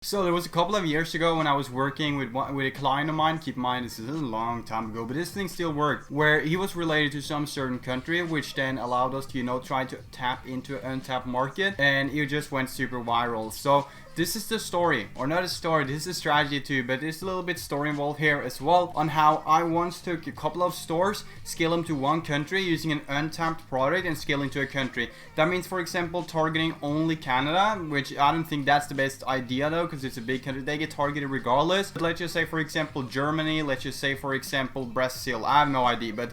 So there was a couple of years ago when I was working with a client of mine. Keep in mind, this is a long time ago, but this thing still worked, where he was related to some certain country, which then allowed us to, try to tap into an untapped market, and it just went super viral. So this is the story, or not a story, this is a strategy too, but there's a little bit story involved here as well, on how I once took a couple of stores, scale them to one country using an untapped product and scaling to a country. That means, for example, targeting only Canada, which I don't think that's the best idea though, because it's a big country. They get targeted regardless. But let's just say, for example, Germany, let's just say, for example, Brazil. I have no idea, but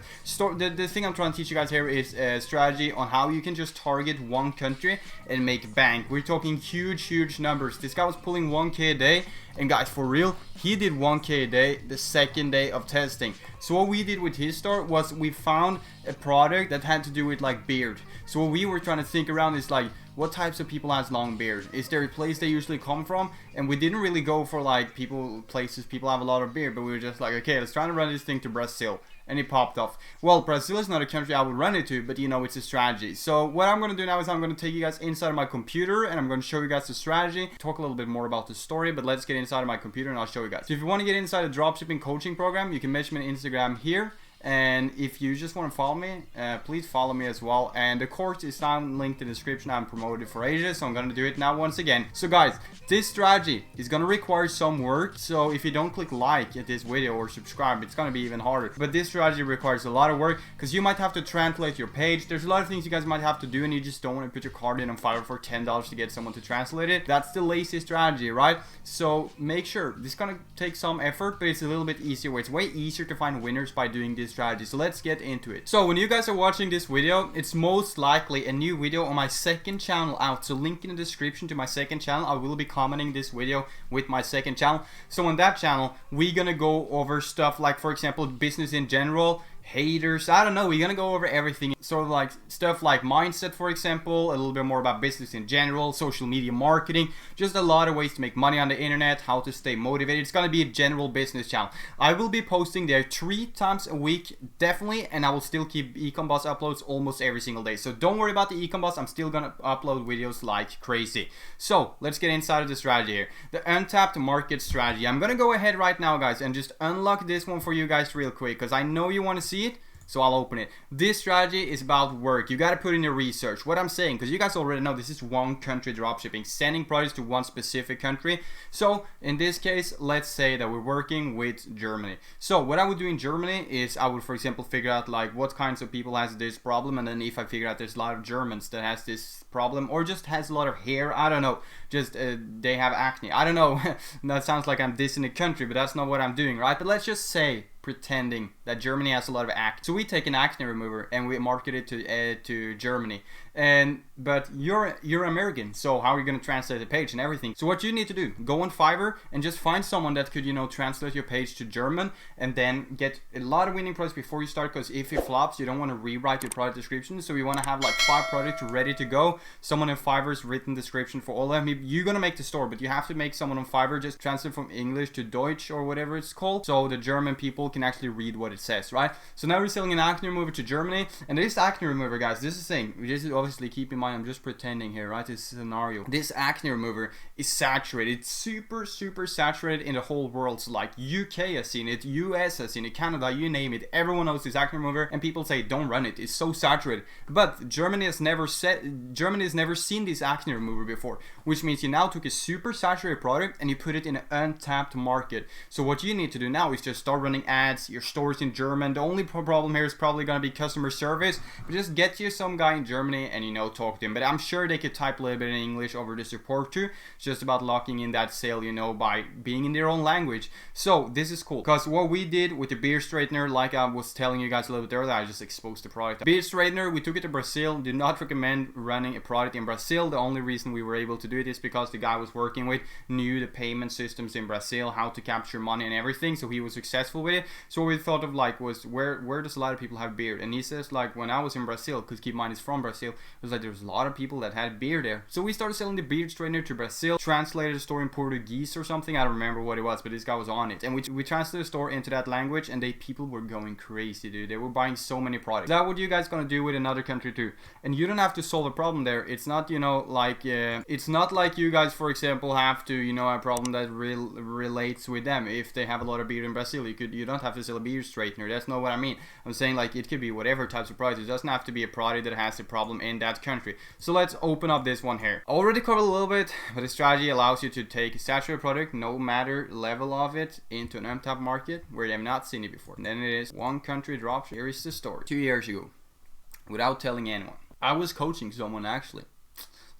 the thing I'm trying to teach you guys here is a strategy on how you can just target one country and make bank. We're talking huge numbers. This guy was pulling 1k a day, and guys, for real, he did 1k a day the second day of testing. So what we did with his store was we found a product that had to do with like beard. So what we were trying to think around is like, what types of people has long beard? Is there a place they usually come from? And we didn't really go for like places people have a lot of beard, but we were just like, okay, let's try to run this thing to Brazil. And it popped off. Well, Brazil is not a country I would run it to, but it's a strategy. So what I'm going to do now is I'm going to take you guys inside of my computer, and I'm going to show you guys the strategy, talk a little bit more about the story, but let's get inside of my computer and I'll show you guys. So if you want to get inside a dropshipping coaching program, you can message me on Instagram here. And if you just want to follow me, please follow me as well. And the course is down linked in the description. I'm promoted for ages, so I'm gonna do it now once again. So guys, this strategy is gonna require some work. So if you don't click like at this video or subscribe, it's gonna be even harder. But this strategy requires a lot of work, because you might have to translate your page. There's a lot of things you guys might have to do, and you just don't want to put your card in on Fiverr for $10 to get someone to translate it. That's the lazy strategy, right? So make sure this is gonna take some effort, but it's a little bit easier way. It's way easier to find winners by doing this strategy. So let's get into it. So when you guys are watching this video, it's most likely a new video on my second channel out. So link in the description to my second channel. I will be commenting this video with my second channel. So on that channel, we're gonna go over stuff like, for example, business in general, haters, I don't know, we're gonna go over everything, sort of like stuff like mindset, for example, a little bit more about business in general, social media marketing, just a lot of ways to make money on the internet, how to stay motivated. It's gonna be a general business channel. I will be posting there 3 times a week, definitely, and I will still keep Ecom Boss uploads almost every single day. So don't worry about the Ecom Boss, I'm still gonna upload videos like crazy. So let's get inside of the strategy here. The untapped market strategy. I'm gonna go ahead right now, guys, and just unlock this one for you guys real quick, because I know you want to see it. So I'll open it. This strategy is about work. You got to put in your research. What I'm saying, because you guys already know this is one country dropshipping, sending products to one specific country. So in this case, let's say that we're working with Germany. So what I would do in Germany is I would, for example, figure out like what kinds of people has this problem, and then if I figure out there's a lot of Germans that has this problem, or just has a lot of hair, I don't know, just they have acne, I don't know. That sounds like I'm dissing the country, but that's not what I'm doing, right? But let's just say, pretending that Germany has a lot of acne. So we take an acne remover and we market it to Germany. But you're American, so how are you going to translate the page and everything? So what you need to do, go on Fiverr and just find someone that could, translate your page to German, and then get a lot of winning products before you start, because if it flops, you don't want to rewrite your product description. So you want to have like 5 products ready to go. Someone in Fiverr's written description for all of them. You're going to make the store, but you have to make someone on Fiverr just translate from English to Deutsch or whatever it's called, so the German people can actually read what it says, right? So now we're selling an acne remover to Germany, and this acne remover, guys, this is the thing. This is obviously, keep in mind, I'm just pretending here, right? This scenario. This acne remover is saturated. It's super saturated in the whole world. So like UK has seen it, US has seen it, Canada, you name it. Everyone knows this acne remover, and people say don't run it. It's so saturated. But Germany has never seen this acne remover before, which means you now took a super saturated product and you put it in an untapped market. So what you need to do now is just start running ads. Your store's in German. The only problem here is probably going to be customer service, but just get you some guy in Germany and talk to him. But I'm sure they could type a little bit in English over the support too. It's just about locking in that sale, by being in their own language. So this is cool, because what we did with the beard straightener, like I was telling you guys a little bit earlier, I just exposed the product. Beard straightener, we took it to Brazil. Do not recommend running a product in Brazil. The only reason we were able to do it is because the guy was working with knew the payment systems in Brazil, how to capture money and everything, so he was successful with it. So what we thought of like was, where does a lot of people have beard? And he says like, when I was in Brazil, because keep in mind he's from Brazil, was like there's a lot of people that had beer there. So we started selling the beard straightener to Brazil, translated the store in Portuguese or something. I don't remember what it was, but this guy was on it. And we translated the store into that language, and people were going crazy, dude. They were buying so many products. Is that what you guys gonna do with another country too? And you don't have to solve a problem there. It's not, like it's not like you guys, for example, have to, a problem that relates with them. If they have a lot of beard in Brazil, you don't have to sell a beard straightener. That's not what I mean. I'm saying like it could be whatever types of products. It doesn't have to be a product that has a problem in that country. So let's open up this one here. Already covered a little bit, but the strategy allows you to take a saturated product, no matter level of it, into an untapped market where they have not seen it before. And then it is one country dropship. Here is the story. 2 years ago, without telling anyone, I was coaching someone actually.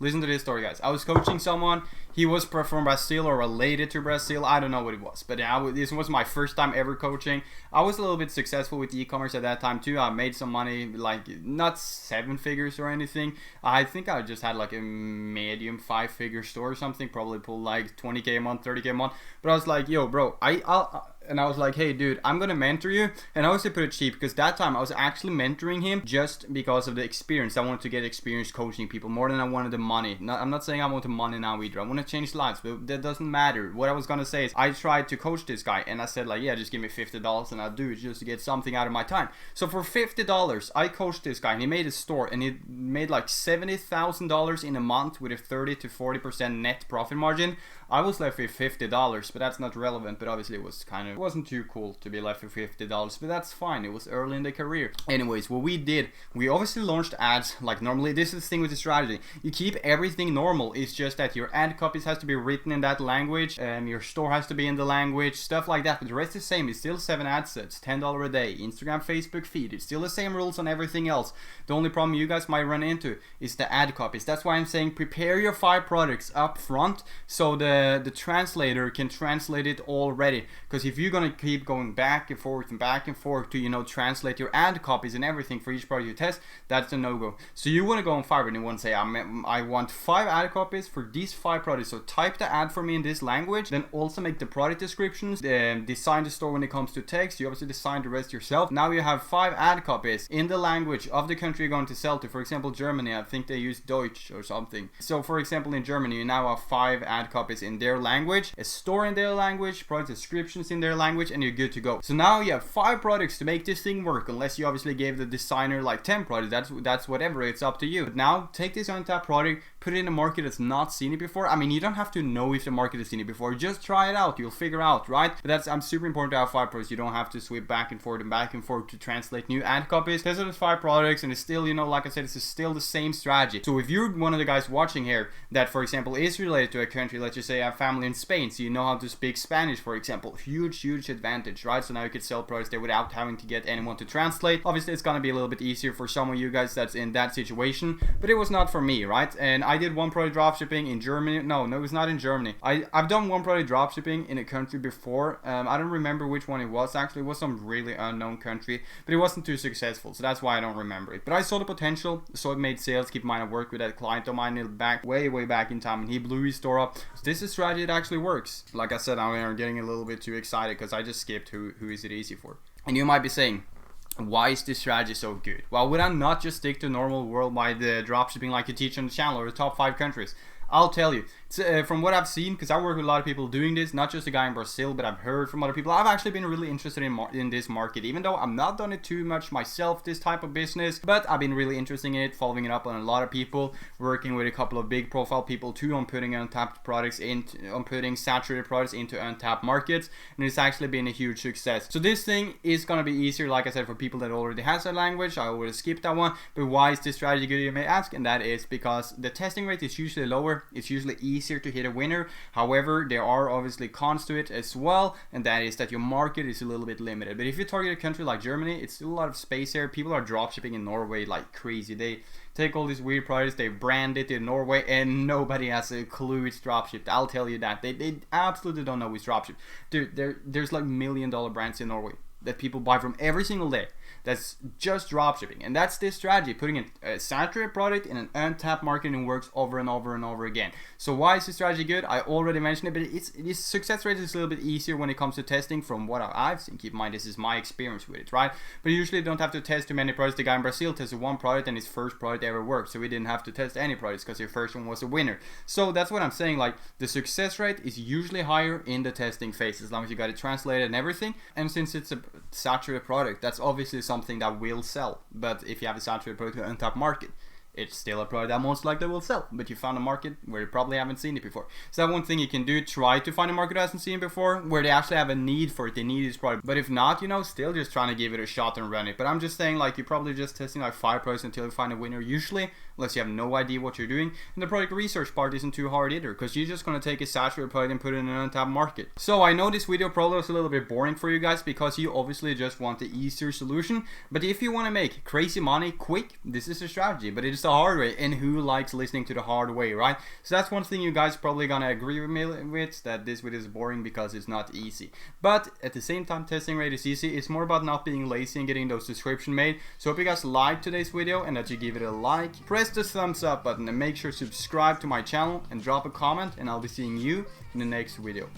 Listen to this story, guys. I was coaching someone. He was from Brazil or related to Brazil. I don't know what it was, but this was my first time ever coaching. I was a little bit successful with e-commerce at that time too. I made some money, like not 7 figures or anything. I think I just had like a medium 5-figure store or something. Probably pulled like 20k a month, 30k a month. But I was like, yo, bro, and I was like, hey, dude, I'm gonna mentor you. And I also put it cheap because that time I was actually mentoring him just because of the experience. I wanted to get experience coaching people more than I wanted the money. I'm not saying I want the money now either. I want to change lives, but that doesn't matter. What I was gonna say is I tried to coach this guy, and I said like, yeah, just give me $50 and I'll do it just to get something out of my time. So for $50, I coached this guy, and he made a store, and he made like $70,000 in a month with a 30 to 40% net profit margin. I was left with $50, but that's not relevant. But obviously it wasn't too cool to be left with $50, but that's fine. It was early in the career. Anyways, what we did, we obviously launched ads like normally. This is the thing with the strategy. You keep everything normal. It's just that your ad copies has to be written in that language, your store has to be in the language, stuff like that. But the rest is the same. It's still 7 ad sets, $10 a day, Instagram, Facebook feed. It's still the same rules on everything else. The only problem you guys might run into is the ad copies. That's why I'm saying prepare your 5 products up front so the translator can translate it already. Because if you're gonna keep going back and forth to translate your ad copies and everything for each product you test, that's a no-go. So you want to go on Fiverr and you want to say I want 5 ad copies for these 5 products. So type the ad for me in this language, then also make the product descriptions, design the store when it comes to text. You obviously design the rest yourself. Now you have 5 ad copies in the language of the country you're going to sell to. For example, Germany, I think they use Deutsch or something. So for example, in Germany, you now have 5 ad copies in their language, a store in their language, product descriptions in their language, and you're good to go. So now you have 5 products to make this thing work, unless you obviously gave the designer like 10 products. That's whatever, it's up to you. But now take this untapped product, put it in a market that's not seen it before. I mean, you don't have to know if the market has seen it before, just try it out, you'll figure out, right? But I'm super important to have 5 products. You don't have to sweep back and forth to translate new ad copies. Those are the 5 products, and it's still, like I said, it's still the same strategy. So if you're one of the guys watching here that, for example, is related to a country, let's just say I have family in Spain, so you know how to speak Spanish, for example, huge advantage, right? So now you could sell products there without having to get anyone to translate. Obviously it's gonna be a little bit easier for some of you guys that's in that situation, but it was not for me, right? And I did one product dropshipping in Germany. No, it was not in Germany. I've done one product dropshipping in a country before. I don't remember which one it was. Actually, it was some really unknown country, but it wasn't too successful, so that's why I don't remember it. But I saw the potential, so it made sales. Keep in mind, I worked with that client of mine way back in time, and he blew his store up. So this is a strategy that actually works. Like I said, I'm getting a little bit too excited because I just skipped who is it easy for. And you might be saying, why is this strategy so good? Well, would I not just stick to normal worldwide dropshipping like you teach on the channel, or the top 5 countries? I'll tell you, from what I've seen, because I work with a lot of people doing this, not just a guy in Brazil, but I've heard from other people. I've actually been really interested in this market, even though I'm not done it too much myself, this type of business, but I've been really interested in it, following it up on a lot of people, working with a couple of big profile people too on putting untapped products on putting saturated products into untapped markets, and it's actually been a huge success. So this thing is gonna be easier, like I said, for people that already has that language. I already skipped that one, but why is this strategy good, you may ask? And that is because the testing rate is usually lower. It's usually easier to hit a winner. However, there are obviously cons to it as well, and that is that your market is a little bit limited. But if you target a country like Germany, it's still a lot of space here. People are dropshipping in Norway like crazy. They take all these weird products, they brand it in Norway, and nobody has a clue it's dropshipped. I'll tell you that. They absolutely don't know it's dropshipped. Dude, there's like $1 million brands in Norway. that people buy from every single day. That's just dropshipping, and that's this strategy, putting a saturated product in an untapped market, and works over and over and over again. So why is this strategy good? I already mentioned it, but its success rate is a little bit easier when it comes to testing from what I've seen. Keep in mind, this is my experience with it, right? But you usually don't have to test too many products. The guy in Brazil tested one product and his first product ever worked, so we didn't have to test any products because your first one was a winner. So that's what I'm saying, like the success rate is usually higher in the testing phase, as long as you got it translated and everything. And since it's a saturated product, that's obviously something that will sell. But if you have a saturated product in an untapped market, it's still a product that most likely will sell, but you found a market where you probably haven't seen it before. So that one thing you can do, try to find a market that hasn't seen it before, where they actually have a need for it, they need this product. But if not, you know, still just trying to give it a shot and run it. But I'm just saying, like, you're probably just testing like 5 products until you find a winner usually, unless you have no idea what you're doing. And the product research part isn't too hard either, because you're just going to take a saturated product and put it in an untapped market. So I know this video probably was a little bit boring for you guys, because you obviously just want the easier solution. But if you want to make crazy money quick, this is a strategy, but it is the hard way, and who likes listening to the hard way, right? So that's one thing you guys probably gonna agree with me with, that this video is boring because it's not easy. But at the same time, testing rate is easy. It's more about not being lazy and getting those subscriptions made. So hope you guys liked today's video and that you give it a like, press the thumbs up button, and make sure to subscribe to my channel and drop a comment, and I'll be seeing you in the next video.